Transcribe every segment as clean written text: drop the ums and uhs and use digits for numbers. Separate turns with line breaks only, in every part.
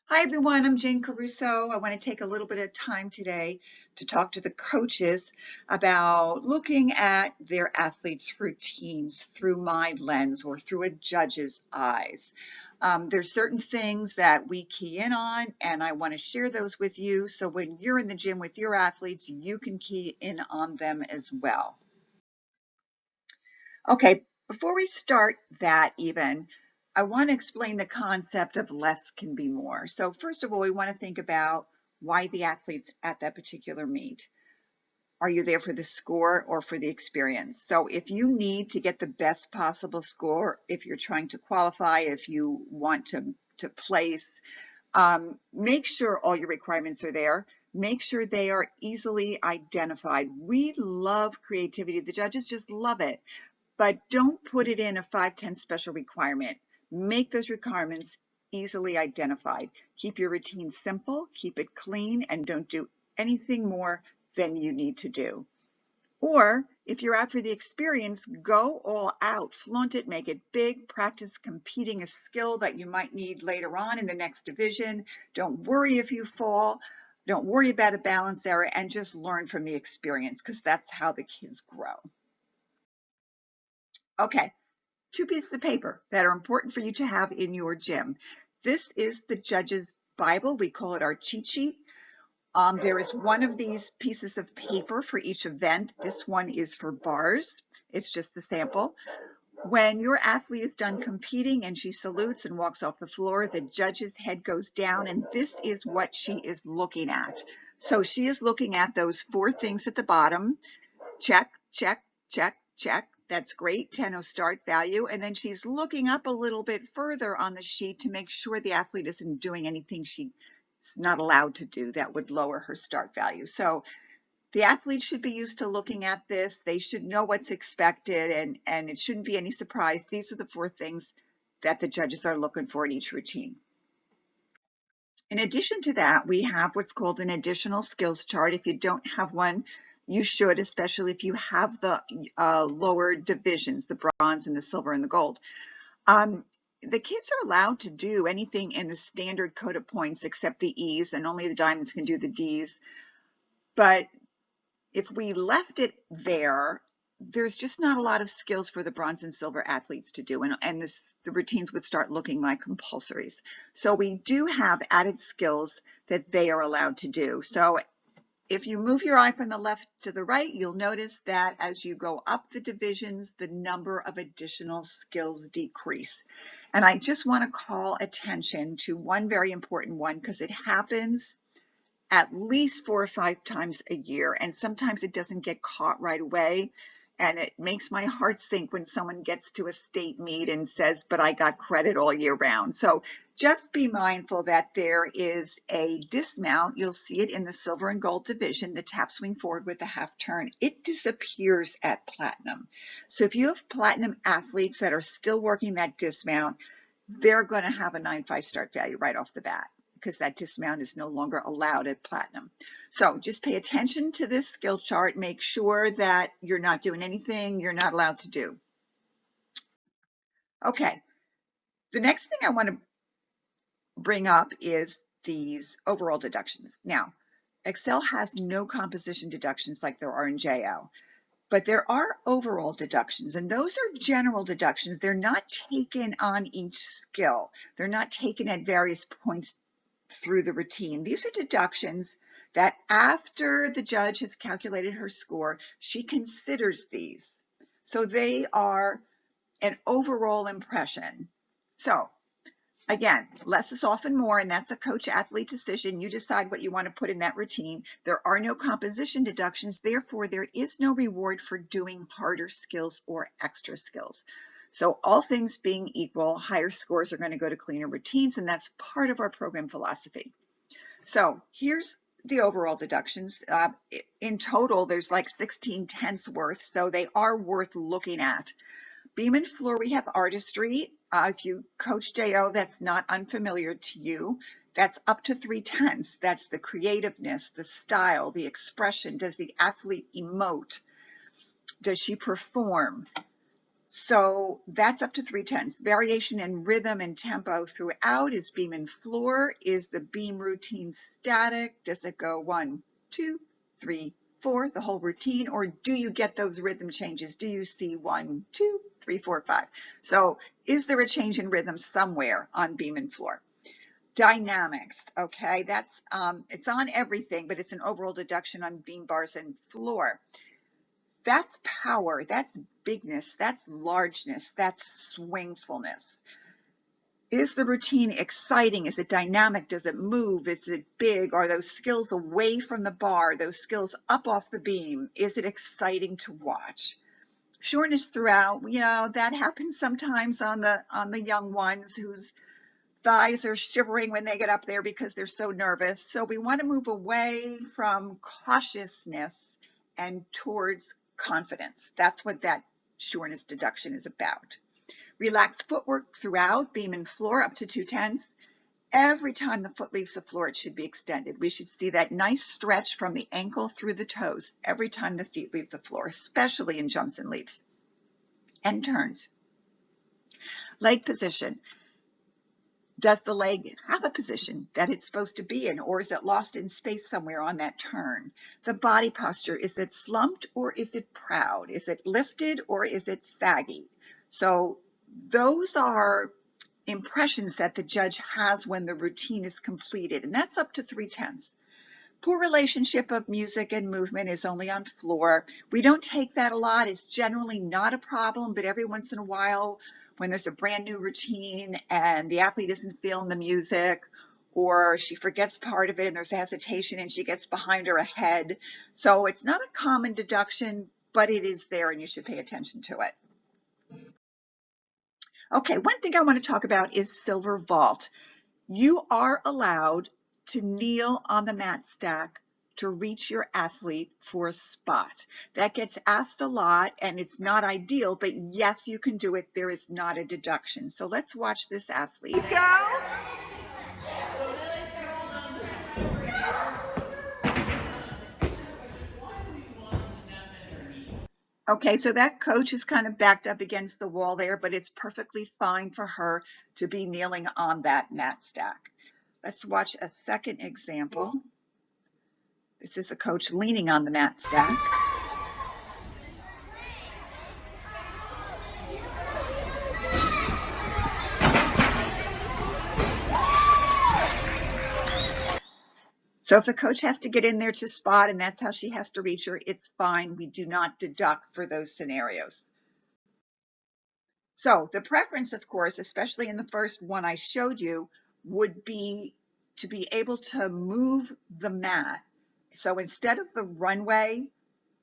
Hi everyone, I'm Jane Caruso. I want to take a little bit of time today to talk to the coaches about looking at their athletes' routines through my lens or through a judge's eyes. There's certain things that we key in on, and I want to share those with you so when you're in the gym with your athletes, you can key in on them as well. Okay, before we start that even, I want to explain the concept of less can be more. So first of all, we want to think about why the athlete's at that particular meet. Are you there for the score or for the experience? So if you need to get the best possible score, if you're trying to qualify, if you want to place, make sure all your requirements are there. Make sure they are easily identified. We love creativity. The judges just love it. But don't put it in a 510 special requirement. Make those requirements easily identified. Keep your routine simple, keep it clean, and don't do anything more than you need to do. Or if you're out for the experience, go all out, flaunt it, make it big, practice competing a skill that you might need later on in the next division. Don't worry if you fall. Don't worry about a balance error and just learn from the experience because that's how the kids grow. Okay, two pieces of paper that are important for you to have in your gym. This is the judge's Bible. We call it our cheat sheet. There is one of these pieces of paper for each event. This one is for bars. It's just the sample. When your athlete is done competing and she salutes and walks off the floor, the judge's head goes down, and this is what she is looking at. So she is looking at those four things at the bottom. Check, check, check, check. That's great, 10 start value. And then she's looking up a little bit further on the sheet to make sure the athlete isn't doing anything she's not allowed to do that would lower her start value. So the athlete should be used to looking at this. They should know what's expected, and it shouldn't be any surprise. These are the four things that the judges are looking for in each routine. In addition to that, we have what's called an additional skills chart. If you don't have one, you should, especially if you have the lower divisions, the bronze and the silver and the gold. The kids are allowed to do anything in the standard code of points except the E's, and only the diamonds can do the D's. But if we left it there, there's just not a lot of skills for the bronze and silver athletes to do, and the routines would start looking like compulsories. So we do have added skills that they are allowed to do. So if you move your eye from the left to the right, you'll notice that as you go up the divisions, the number of additional skills decrease. And I just want to call attention to one very important one because it happens at least 4 or 5 times a year, and sometimes it doesn't get caught right away, and it makes my heart sink when someone gets to a state meet and says, but I got credit all year round. So just be mindful that there is a dismount. You'll see it in the silver and gold division, the tap swing forward with the half turn. It disappears at platinum. So if you have platinum athletes that are still working that dismount, they're going to have a 9.5 start value right off the bat, because that dismount is no longer allowed at platinum. So just pay attention to this skill chart. Make sure that you're not doing anything you're not allowed to do. Okay, the next thing I want to bring up is these overall deductions. Now, Xcel has no composition deductions like there are in JO, but there are overall deductions, and those are general deductions. They're not taken on each skill. They're not taken at various points through the routine. These are deductions that after the judge has calculated her score, she considers these. So they are an overall impression. So again, less is often more, and that's a coach-athlete decision. You decide what you want to put in that routine. There are no composition deductions, therefore there is no reward for doing harder skills or extra skills. So all things being equal, higher scores are going to go to cleaner routines, and that's part of our program philosophy. So here's the overall deductions. In total, there's like 16/10 worth, so they are worth looking at. Beam and floor, we have artistry. If you coach JO, that's not unfamiliar to you. That's up to 3/10. That's the creativeness, the style, the expression. Does the athlete emote? Does she perform? So that's up to 3/10. Variation in rhythm and tempo throughout. Is beam and floor? Is the beam routine static? Does it go 1, 2, 3, 4, the whole routine? Or do you get those rhythm changes? Do you see 1, 2, 3, 4, 5? So is there a change in rhythm somewhere on beam and floor? Dynamics, okay, that's it's on everything, but it's an overall deduction on beam, bars, and floor. That's power, that's bigness, that's largeness, that's swingfulness. Is the routine exciting? Is it dynamic? Does it move? Is it big? Are those skills away from the bar? Those skills up off the beam? Is it exciting to watch? Shortness throughout, you know, that happens sometimes on the young ones whose thighs are shivering when they get up there because they're so nervous. So we want to move away from cautiousness and towards confidence. That's what that shortness deduction is about. Relaxed footwork throughout, beam and floor up to 2/10. Every time the foot leaves the floor, it should be extended. We should see that nice stretch from the ankle through the toes every time the feet leave the floor, especially in jumps and leaps and turns. Leg position. Does the leg have a position that it's supposed to be in, or is it lost in space somewhere on that turn? The body posture, is it slumped or is it proud? Is it lifted or is it saggy? So those are impressions that the judge has when the routine is completed, and that's up to 3/10. Poor relationship of music and movement is only on floor. We don't take that a lot. It's generally not a problem, but every once in a while, when there's a brand new routine and the athlete isn't feeling the music, or she forgets part of it and there's hesitation and she gets behind or ahead. So it's not a common deduction, but it is there and you should pay attention to it. Okay, one thing I want to talk about is silver vault. You are allowed to kneel on the mat stack to reach your athlete for a spot. That gets asked a lot and it's not ideal, but yes, you can do it. There is not a deduction. So let's watch this athlete. Go. Okay, so that coach is kind of backed up against the wall there, but it's perfectly fine for her to be kneeling on that mat stack. Let's watch a second example. This is a coach leaning on the mat stack. So if the coach has to get in there to spot and that's how she has to reach her, it's fine. We do not deduct for those scenarios. So the preference, of course, especially in the first one I showed you, would be to be able to move the mat. So instead of the runway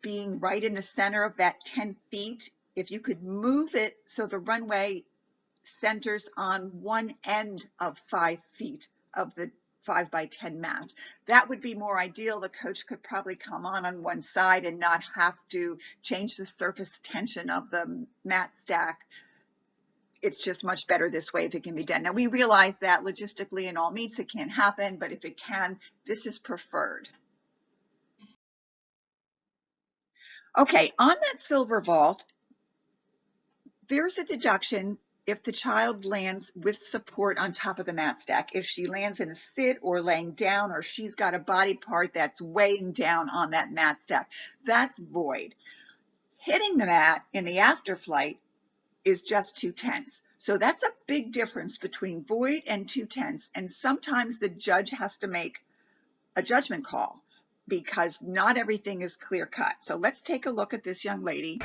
being right in the center of that 10 feet, if you could move it so the runway centers on one end of 5 feet of the 5 by 10 mat. That would be more ideal. The coach could probably come on one side and not have to change the surface tension of the mat stack. It's just much better this way if it can be done. Now we realize that logistically in all meets it can't happen, but if it can, this is preferred. Okay, on that silver vault, there's a deduction if the child lands with support on top of the mat stack. If she lands in a sit or laying down, or she's got a body part that's weighing down on that mat stack, that's void. Hitting the mat in the afterflight is just 2/10. So that's a big difference between void and 2/10. And sometimes the judge has to make a judgment call because not everything is clear cut. So let's take a look at this young lady.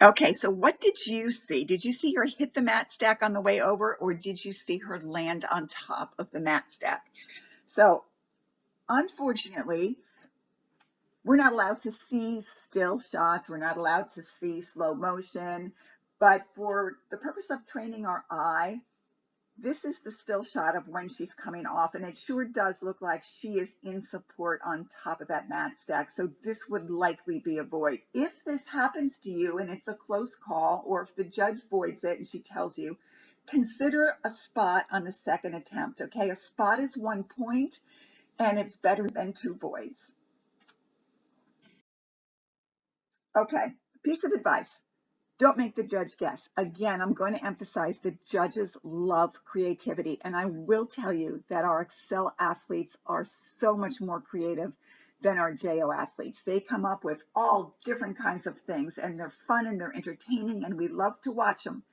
Okay, so what did you see? Did you see her hit the mat stack on the way over, or did you see her land on top of the mat stack? So unfortunately, we're not allowed to see still shots. We're not allowed to see slow motion, but for the purpose of training our eye, this is the still shot of when she's coming off, and it sure does look like she is in support on top of that mat stack. So this would likely be a void. If this happens to you and it's a close call, or if the judge voids it and she tells you, consider a spot on the second attempt, okay? A spot is 1 point, and it's better than 2 voids. Okay, piece of advice. Don't make the judge guess. Again, I'm going to emphasize the judges love creativity. And I will tell you that our Xcel athletes are so much more creative than our JO athletes. They come up with all different kinds of things, and they're fun and they're entertaining, and we love to watch them.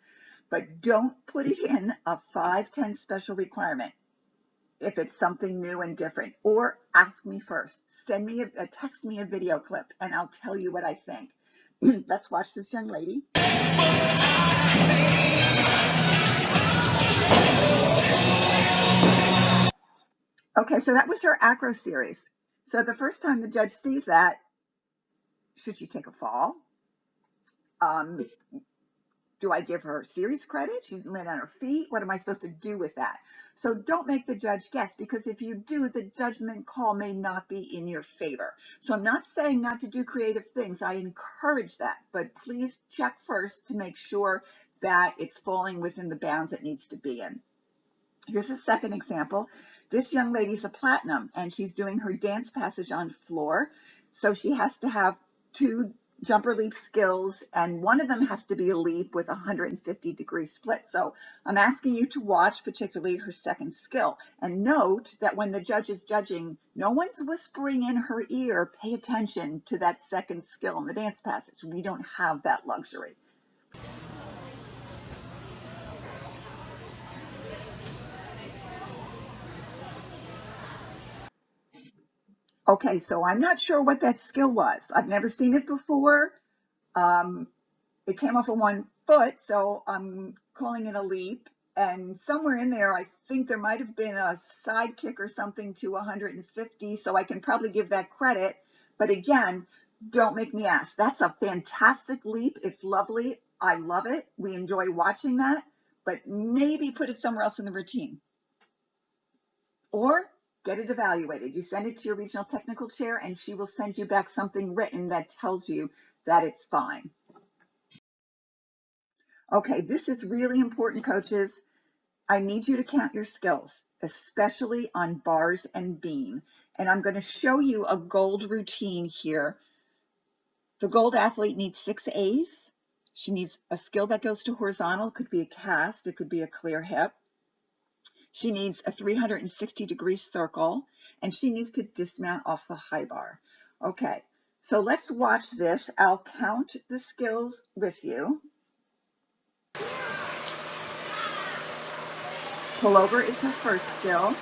But don't put it in a 5-10 special requirement if it's something new and different, or ask me first. Send me text me a video clip and I'll tell you what I think. Let's watch this young lady. Okay, so that was her acro series. So the first time the judge sees that, should she take a fall? Do I give her series credit? She didn't land on her feet. What am I supposed to do with that? So don't make the judge guess, because if you do, the judgment call may not be in your favor. So I'm not saying not to do creative things. I encourage that, but please check first to make sure that it's falling within the bounds it needs to be in. Here's a second example. This young lady's a platinum and she's doing her dance passage on floor. So she has to have 2 jumper leap skills, and one of them has to be a leap with a 150-degree split. So I'm asking you to watch particularly her second skill, and note that when the judge is judging, no one's whispering in her ear, pay attention to that second skill in the dance passage. We don't have that luxury. Okay, so I'm not sure what that skill was. I've never seen it before. It came off of 1 foot, so I'm calling it a leap. And somewhere in there, I think there might have been a side kick or something to 150, so I can probably give that credit. But again, don't make me ask. That's a fantastic leap. It's lovely. I love it. We enjoy watching that, but maybe put it somewhere else in the routine. Or get it evaluated. You send it to your regional technical chair and she will send you back something written that tells you that it's fine. Okay, this is really important, coaches. I need you to count your skills, especially on bars and beam. And I'm going to show you a gold routine here. The gold athlete needs 6 A's. She needs a skill that goes to horizontal. It could be a cast, it could be a clear hip. She needs a 360-degree circle, and she needs to dismount off the high bar. Okay, so let's watch this. I'll count the skills with you. Pullover is her first skill.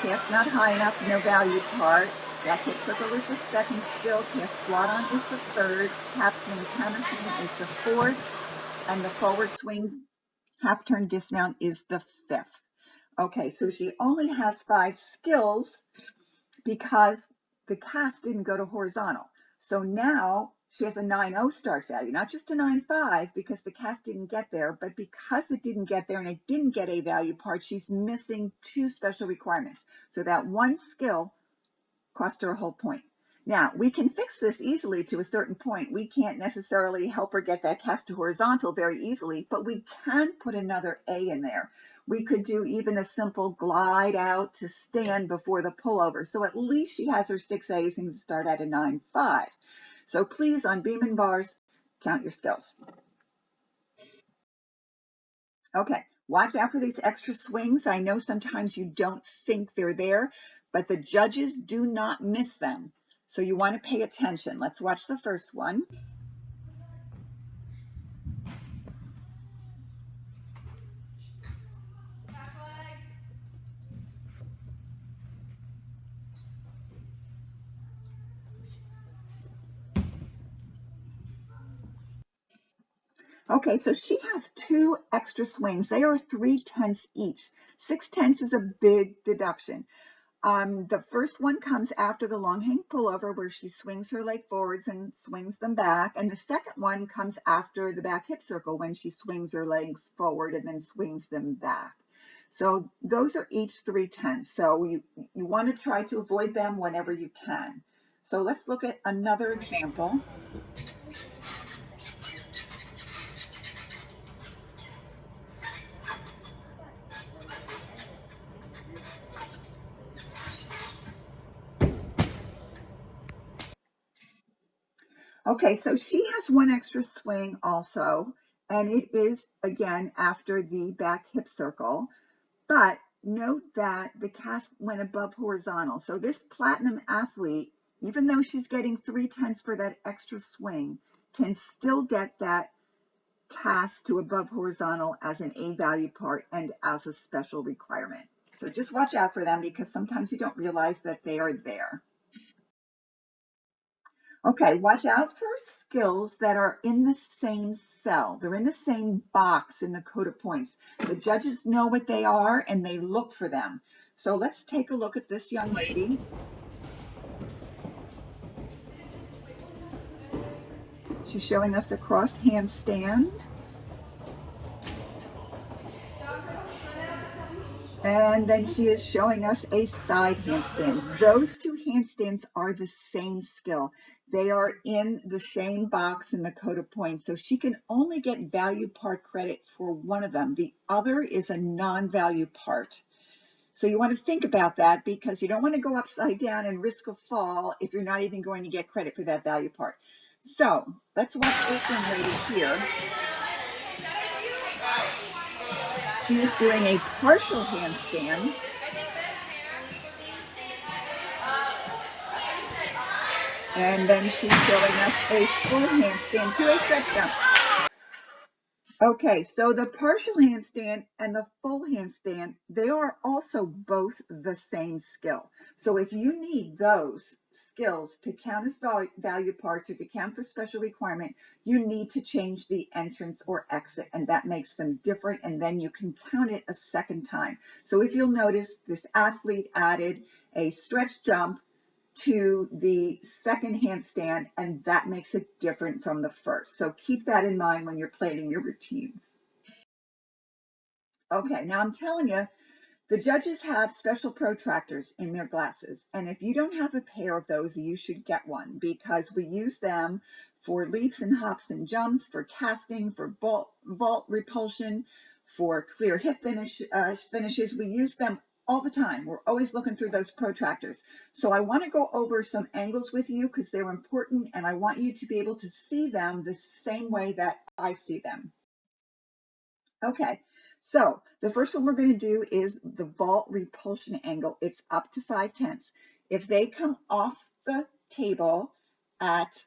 Cast not high enough, no value part. Back hip circle is the second skill. Cast squat on is the third. Half swing counter swing is the fourth. And the forward swing half turn dismount is the 5th. Okay, so she only has 5 skills because the cast didn't go to horizontal. So now she has a 9.0 start value, not just a 9.5 because the cast didn't get there, but because it didn't get there and it didn't get a value part, she's missing 2 special requirements. So that 1 skill cost her a whole point. Now, we can fix this easily to a certain point. We can't necessarily help her get that cast to horizontal very easily, but we can put another A in there. We could do even a simple glide out to stand before the pullover. So at least she has her 6 A's and can start at a 9.5. So please, on beam and bars, count your skills. Okay, watch out for these extra swings. I know sometimes you don't think they're there, but the judges do not miss them. So you want to pay attention. Let's watch the first one. Okay, so she has 2 extra swings. They are 3/10 each. 6/10 is a big deduction. The first one comes after the long hang pullover where she swings her leg forwards and swings them back. And the second one comes after the back hip circle when she swings her legs forward and then swings them back. So those are each 3/10. So you want to try to avoid them whenever you can. So let's look at another example. Okay, so she has one extra swing also, and it is again after the back hip circle, but note that the cast went above horizontal. So this platinum athlete, even though she's getting 3/10 for that extra swing, can still get that cast to above horizontal as an A value part and as a special requirement. So just watch out for them because sometimes you don't realize that they are there. Okay, watch out for skills that are in the same cell. They're in the same box in the code of points. The judges know what they are and they look for them. So let's take a look at this young lady. She's showing us a cross handstand. And then she is showing us a side handstand. Those two handstands are the same skill. They are in the same box in the code of points. So she can only get value part credit for one of them. The other is a non-value part. So you want to think about that because you don't want to go upside down and risk a fall if you're not even going to get credit for that value part. So let's watch this young lady here. She is doing a partial handstand. And then she's showing us a full handstand to a stretch jump. Okay, so the partial handstand and the full handstand, they are also both the same skill. So if you need those skills to count as value parts or to count for special requirement, you need to change the entrance or exit, and that makes them different, and then you can count it a second time. So if you'll notice, this athlete added a stretch jump to the second handstand, and that makes it different from the first. So keep that in mind when you're planning your routines. Okay, now I'm telling you, the judges have special protractors in their glasses, and if you don't have a pair of those, you should get one because we use them for leaps and hops and jumps, for casting, for vault repulsion, for clear hip finishes. We use them all the time. We're always looking through those protractors. So I want to go over some angles with you because they're important, and I want you to be able to see them the same way that I see them. Okay, so the first one we're going to do is the vault repulsion angle. It's up to 5/10. If they come off the table at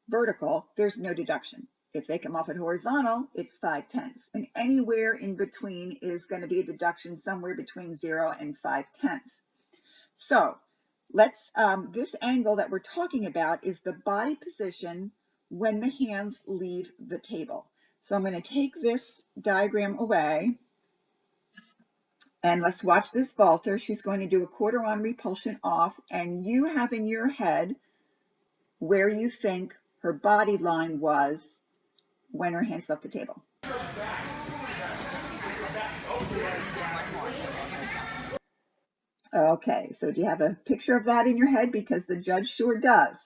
vertical, there's no deduction. If they come off at horizontal, it's 5/10. And anywhere in between is going to be a deduction somewhere between 0 and 5/10. So this angle that we're talking about is the body position when the hands leave the table. So I'm going to take this diagram away and let's watch this vaulter. She's going to do a quarter on repulsion off, and you have in your head where you think her body line was when her hands left the table. Okay, so do you have a picture of that in your head? Because the judge sure does.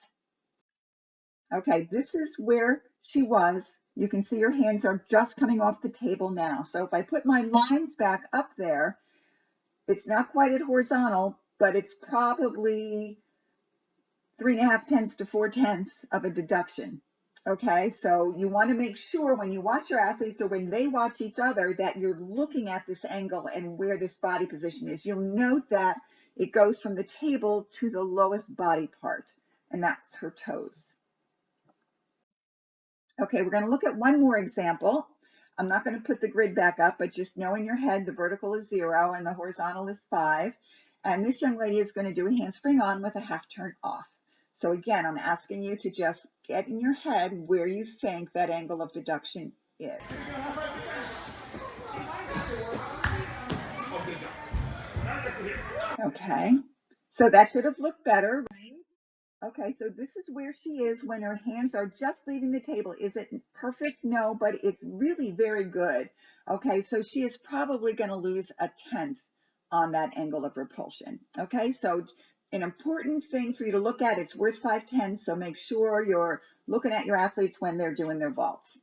Okay, this is where she was. You can see her hands are just coming off the table now. So if I put my lines back up there, it's not quite at horizontal, but it's probably 3.5 to 4/10 of a deduction. Okay, so you want to make sure when you watch your athletes or when they watch each other that you're looking at this angle and where this body position is. You'll note that it goes from the table to the lowest body part, and that's her toes. Okay, we're going to look at one more example. I'm not going to put the grid back up, but just know in your head the vertical is 0 and the horizontal is 5. And this young lady is going to do a handspring on with a half turn off. So again, I'm asking you to just get in your head where you think that angle of deduction is. Okay, so that should have looked better, right? Okay, so this is where she is when her hands are just leaving the table. Is it perfect? No, but it's really very good. Okay, so she is probably going to lose 1/10 on that angle of repulsion. Okay, so an important thing for you to look at, it's worth 5/10, so make sure you're looking at your athletes when they're doing their vaults.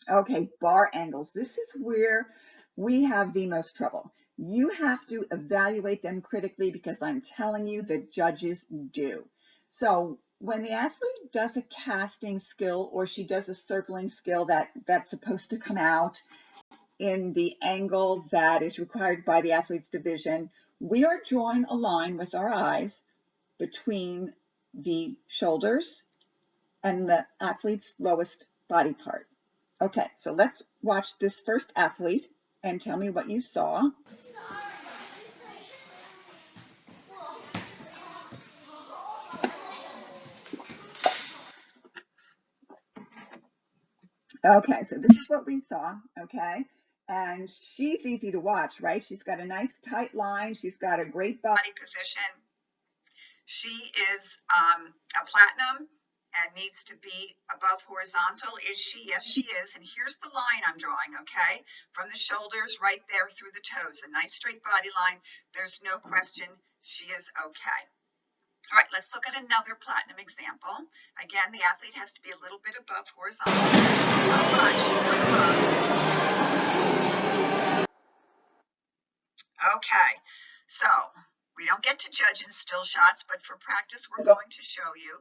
Okay, bar angles. This is where we have the most trouble. You have to evaluate them critically because I'm telling you the judges do. So when the athlete does a casting skill or she does a circling skill that's supposed to come out in the angle that is required by the athlete's division, we are drawing a line with our eyes between the shoulders and the athlete's lowest body part. Okay, so let's watch this first athlete and tell me what you saw. Okay, so this is what we saw, okay? And she's easy to watch, right? She's got a nice tight line. She's got a great body position. She is a platinum and needs to be above horizontal. Is she? Yes, she is. And here's the line I'm drawing, okay? From the shoulders right there through the toes, a nice straight body line. There's no question she is okay. All right, let's look at another platinum example. Again, the athlete has to be a little bit above horizontal. Not much, but above. Okay, so we don't get to judge in still shots, but for practice, we're going to show you.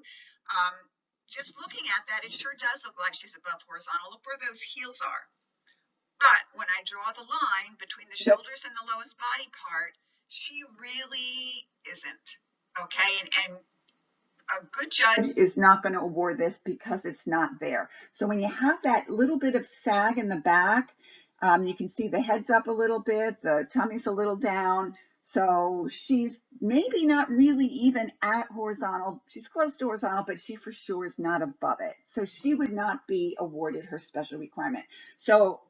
Just looking at that, it sure does look like she's above horizontal. Look where those heels are. But when I draw the line between the shoulders and the lowest body part, she really isn't. Okay, and a good judge is not going to award this because it's not there. So when you have that little bit of sag in the back, you can see the head's up a little bit, the tummy's a little down. So she's maybe not really even at horizontal. She's close to horizontal, but she for sure is not above it. So she would not be awarded her special requirement. So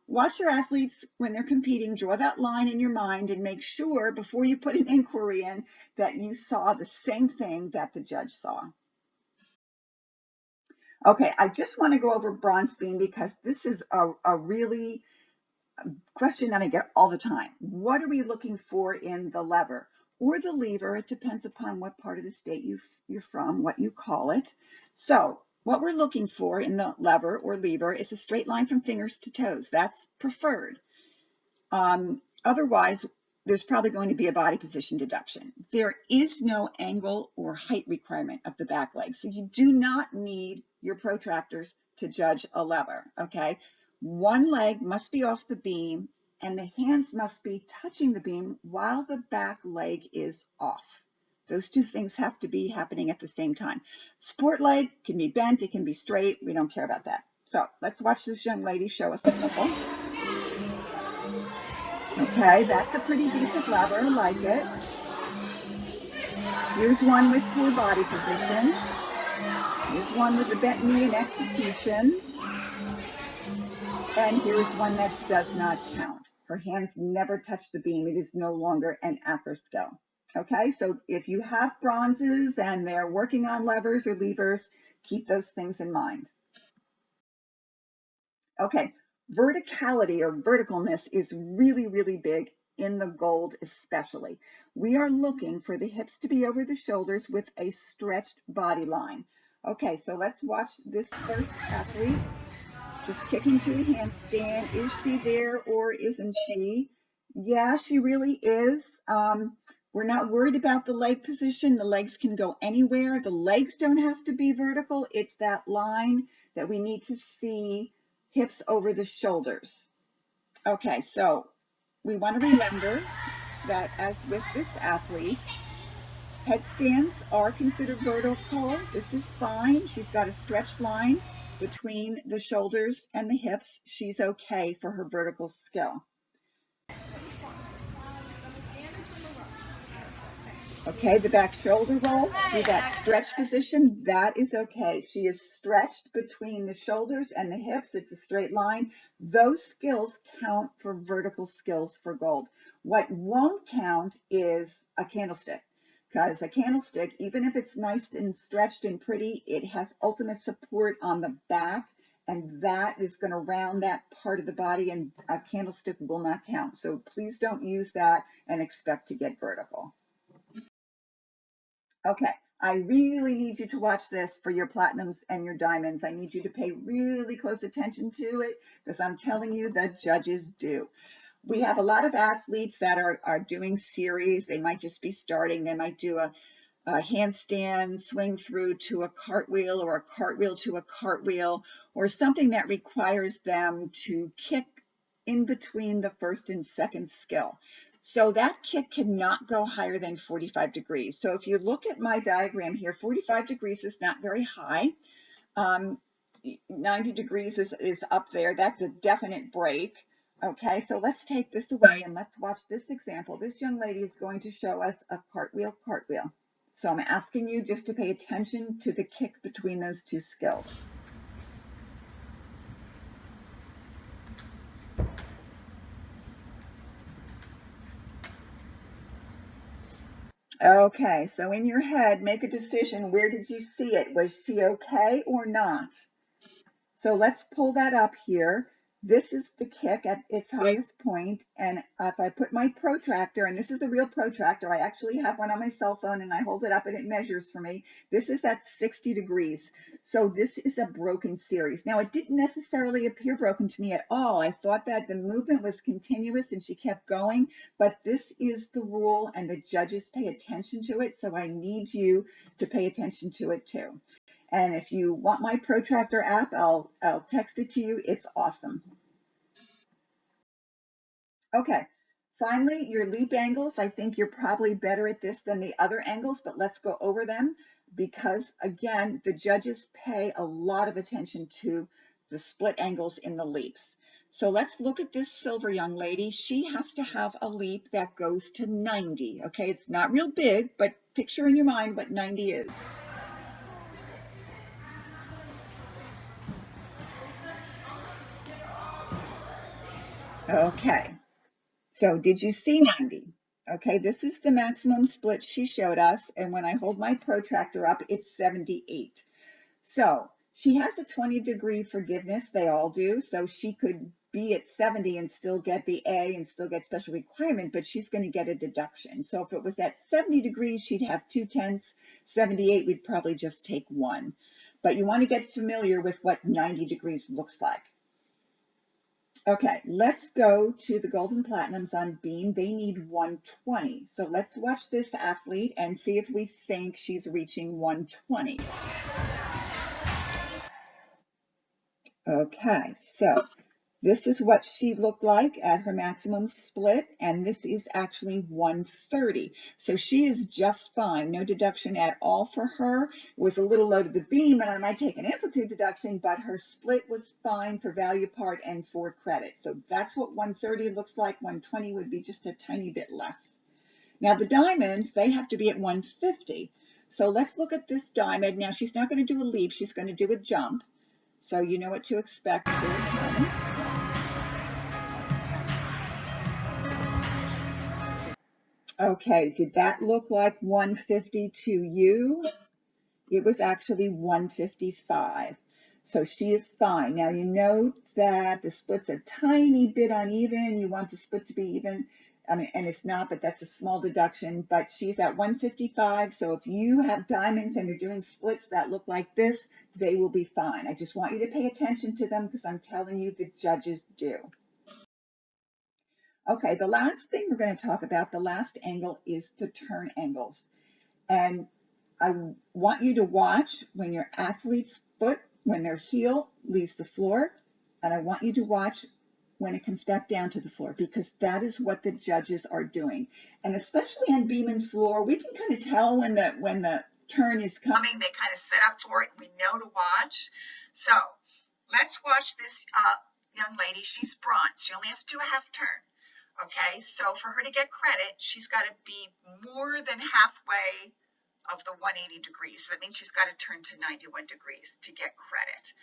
watch your athletes when they're competing, draw that line in your mind and make sure before you put an inquiry in that you saw the same thing that the judge saw. Okay, I just want to go over bronze beam because this is a really question that I get all the time. What are we looking for in the lever or the lever? It depends upon what part of the state you're from, what you call it. So what we're looking for in the lever or lever is a straight line from fingers to toes. That's preferred. Otherwise, there's probably going to be a body position deduction. There is no angle or height requirement of the back leg, so you do not need your protractors to judge a lever, okay? One leg must be off the beam, and the hands must be touching the beam while the back leg is off. Those two things have to be happening at the same time. Sport leg can be bent, it can be straight, we don't care about that. So let's watch this young lady show us a couple. Okay, that's a pretty decent lever, like it. Here's one with poor body position. Here's one with the bent knee in execution. And here's one that does not count. Her hands never touch the beam. It is no longer an acro skill. Okay, so if you have bronzes and they're working on levers or levers, keep those things in mind. Okay, verticality or verticalness is really, really big in the gold especially. We are looking for the hips to be over the shoulders with a stretched body line. Okay, so let's watch this first athlete. Just kicking to a handstand. Is she there or isn't she? Yeah, she really is. We're not worried about the leg position. The legs can go anywhere. The legs don't have to be vertical. It's that line that we need to see, hips over the shoulders. Okay, so we want to remember that as with this athlete, headstands are considered vertical. This is fine. She's got a stretched line between the shoulders and the hips. She's okay for her vertical skill. Okay, the back shoulder roll through that stretch position, that is okay. She is stretched between the shoulders and the hips. It's a straight line. Those skills count for vertical skills for gold. What won't count is a candlestick, because a candlestick, even if it's nice and stretched and pretty, it has ultimate support on the back, and that is going to round that part of the body, and a candlestick will not count. So please don't use that and expect to get vertical. Okay, I really need you to watch this for your platinums and your diamonds. I need you to pay really close attention to it because I'm telling you the judges do. We have a lot of athletes that are doing series. They might just be starting. They might do a handstand swing through to a cartwheel, or a cartwheel to a cartwheel, or something that requires them to kick in between the first and second skill. So that kick cannot go higher than 45 degrees. So if you look at my diagram here, 45 degrees is not very high. 90 degrees is up there. That's a definite break. Okay, so let's take this away and let's watch this example. This young lady is going to show us a cartwheel, cartwheel. So I'm asking you just to pay attention to the kick between those two skills. Okay, so in your head, make a decision. Where did you see it? Was she okay or not? So let's pull that up here. This is the kick at its highest point, and if I put my protractor, and this is a real protractor, I actually have one on my cell phone, and I hold it up and it measures for me. This is at 60 degrees. So this is a broken series. Now, it didn't necessarily appear broken to me at all. I thought that the movement was continuous and she kept going, but this is the rule and the judges pay attention to it, so I need you to pay attention to it too. And if you want my protractor app, I'll text it to you. It's awesome. Okay, finally, your leap angles. I think you're probably better at this than the other angles, but let's go over them because, again, the judges pay a lot of attention to the split angles in the leaps. So let's look at this silver young lady. She has to have a leap that goes to 90. Okay, it's not real big, but picture in your mind what 90 is. Okay, so did you see 90? Okay, this is the maximum split she showed us, and when I hold my protractor up, it's 78. So she has a 20-degree forgiveness, they all do, so she could be at 70 and still get the A and still get special requirement, but she's going to get a deduction. So if it was at 70 degrees, she'd have 2/10. 78, we'd probably just take 1. But you want to get familiar with what 90 degrees looks like. Okay, let's go to the golden platinums on beam. They need 120. So let's watch this athlete and see if we think she's reaching 120. Okay, so this is what she looked like at her maximum split, and this is actually 130. So she is just fine. No deduction at all for her. It was a little low to the beam, and I might take an amplitude deduction, but her split was fine for value part and for credit. So that's what 130 looks like. 120 would be just a tiny bit less. Now the diamonds, they have to be at 150. So let's look at this diamond. Now she's not going to do a leap. She's going to do a jump. So you know what to expect. Here it comes. Okay, did that look like 150 to you? It was actually 155. So she is fine. Now you note that the split's a tiny bit uneven. You want the split to be even. I mean, and it's not, but that's a small deduction. But she's at 155. So if you have diamonds and they're doing splits that look like this, they will be fine. I just want you to pay attention to them because I'm telling you the judges do. Okay, the last thing we're going to talk about, the last angle, is the turn angles. And I want you to watch when your athlete's foot, when their heel leaves the floor, and I want you to watch when it comes back down to the floor, because that is what the judges are doing. And especially on beam and floor, we can kind of tell when the turn is coming. They kind of set up for it, and we know to watch. So let's watch this young lady. She's bronze. She only has to do a half turn. Okay, so for her to get credit, she's got to be more than halfway of the 180 degrees. So that means she's got to turn to 91 degrees to get credit.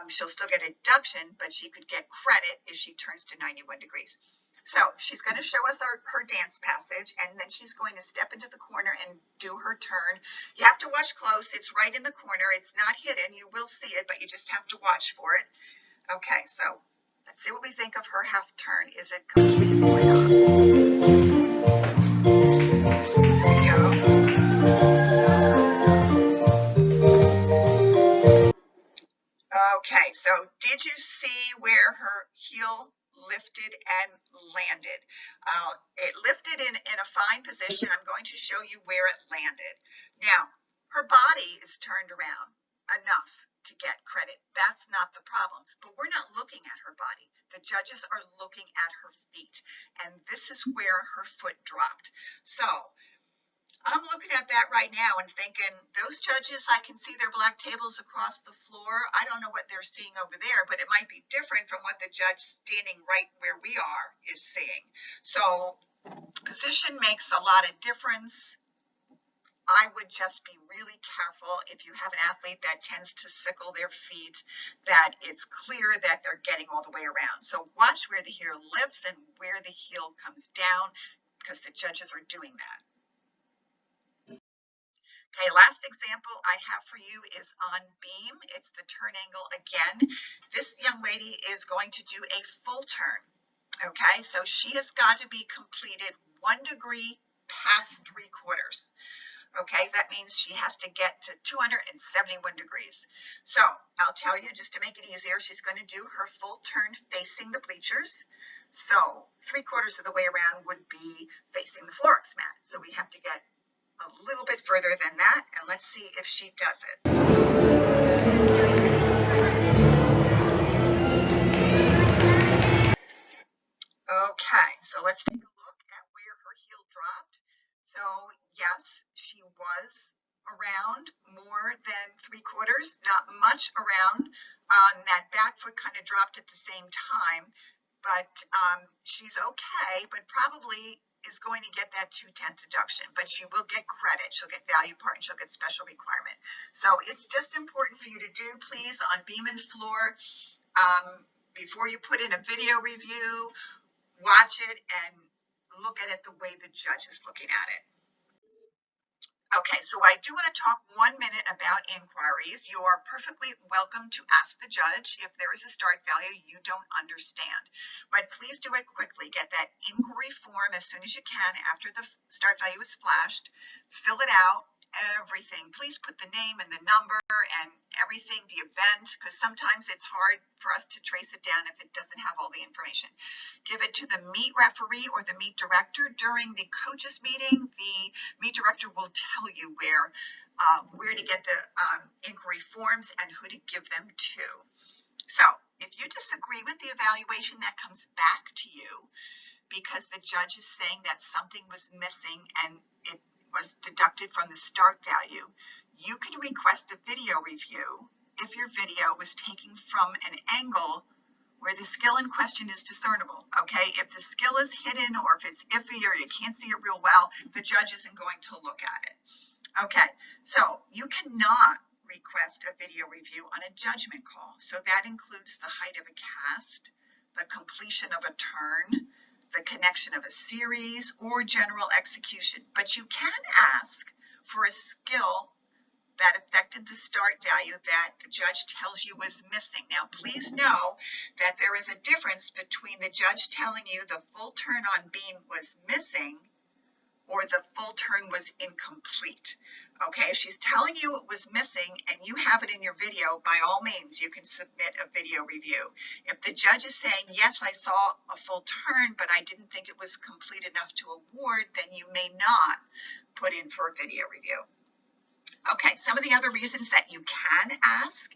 She'll still get a deduction, but she could get credit if she turns to 91 degrees. So she's going to show us her dance passage, and then she's going to step into the corner and do her turn. You have to watch close. It's right in the corner. It's not hidden. You will see it, but you just have to watch for it. Okay, so let's see what we think of her half turn. Is it complete or not? There you go. Okay, so did you see where her heel lifted and landed. It lifted in a fine position. I'm going to show you where it landed. Now, her body is turned around enough to get credit. That's not the problem. But we're not looking at her body. The judges are looking at her feet. And this is where her foot dropped. So I'm looking at that right now and thinking, those judges, I can see their black tables across the floor. I don't know what they're seeing over there, but it might be different from what the judge standing right where we are is seeing. So position makes a lot of difference. I would just be really careful if you have an athlete that tends to sickle their feet, that it's clear that they're getting all the way around. So watch where the heel lifts and where the heel comes down, because the judges are doing that. Okay, last example I have for you is on beam. It's the turn angle again. This young lady is going to do a full turn. Okay, so she has got to be completed 1 degree past 3/4. Okay, that means she has to get to 271 degrees. So I'll tell you, just to make it easier, she's going to do her full turn facing the bleachers. So 3/4 of the way around would be facing the florist mat. So we have to get a little bit further than that, and let's see if she does it. Okay, so let's take a look at where her heel dropped. So yes, she was around more than 3/4, not much around. That back foot kind of dropped at the same time, but she's okay, but probably is going to get that 2/10 deduction, but she will get credit. She'll get value part and she'll get special requirement. So it's just important for you to do, please, on beam and floor, before you put in a video review, watch it and look at it the way the judge is looking at it. Okay, so I do want to talk 1 minute about inquiries. You are perfectly welcome to ask the judge if there is a start value you don't understand. But please do it quickly. Get that inquiry form as soon as you can after the start value is flashed. Fill it out, everything. Please put the name and the number and everything, the event, because sometimes it's hard for us to trace it down if it doesn't have all the information. Give it to the meet referee or the meet director. During the coaches meeting, the meet director will tell you where to get the inquiry forms and who to give them to. So if you disagree with the evaluation that comes back to you because the judge is saying that something was missing and it was deducted from the start value, you can request a video review if your video was taken from an angle where the skill in question is discernible. Okay, if the skill is hidden or if it's iffy or you can't see it real well, the judge isn't going to look at it. Okay, so you cannot request a video review on a judgment call. So that includes the height of a cast, the completion of a turn, the connection of a series, or general execution. But you can ask for a skill that affected the start value that the judge tells you was missing. Now, please know that there is a difference between the judge telling you the full turn on beam was missing or the full turn was incomplete. Okay, if she's telling you it was missing and you have it in your video, by all means, you can submit a video review. If the judge is saying, yes, I saw a full turn, but I didn't think it was complete enough to award, then you may not put in for a video review. Okay, some of the other reasons that you can ask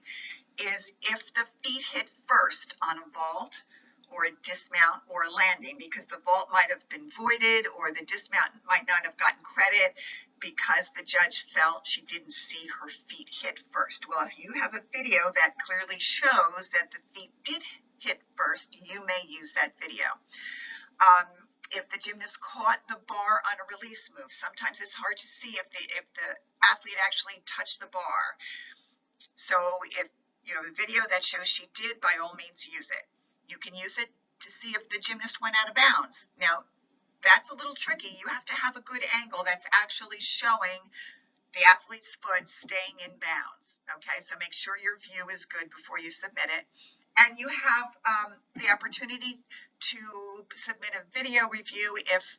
is if the feet hit first on a vault or a dismount or a landing, because the vault might have been voided or the dismount might not have gotten credit because the judge felt she didn't see her feet hit first. Well, if you have a video that clearly shows that the feet did hit first, you may use that video. If the gymnast caught the bar on a release move, sometimes it's hard to see if the athlete actually touched the bar. So if you have a video that shows she did, by all means use it. You can use it to see if the gymnast went out of bounds. Now, that's a little tricky. You have to have a good angle that's actually showing the athlete's foot staying in bounds. Okay, so make sure your view is good before you submit it. And you have the opportunity to submit a video review if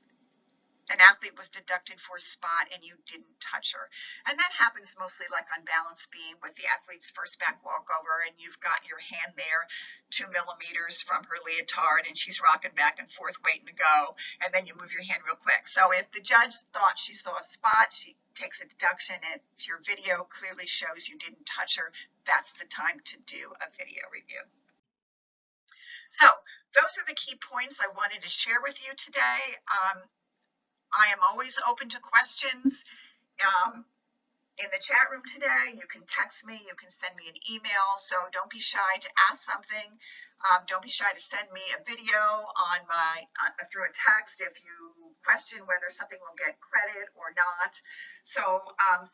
an athlete was deducted for a spot and you didn't touch her. And that happens mostly like on balance beam with the athlete's first back walkover and you've got your her hand there 2 millimeters from her leotard, and she's rocking back and forth waiting to go, and then you move your hand real quick. So if the judge thought she saw a spot, she takes a deduction, and if your video clearly shows you didn't touch her, that's the time to do a video review. So those are the key points I wanted to share with you today. I am always open to questions. In the chat room today, you can text me, you can send me an email, so don't be shy to ask something. Don't be shy to send me a video on through a text if you question whether something will get credit or not. So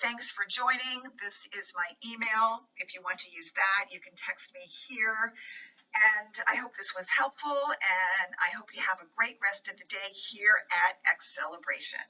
thanks for joining. This is my email. If you want to use that, you can text me here. And I hope this was helpful, and I hope you have a great rest of the day here at Xcelebration.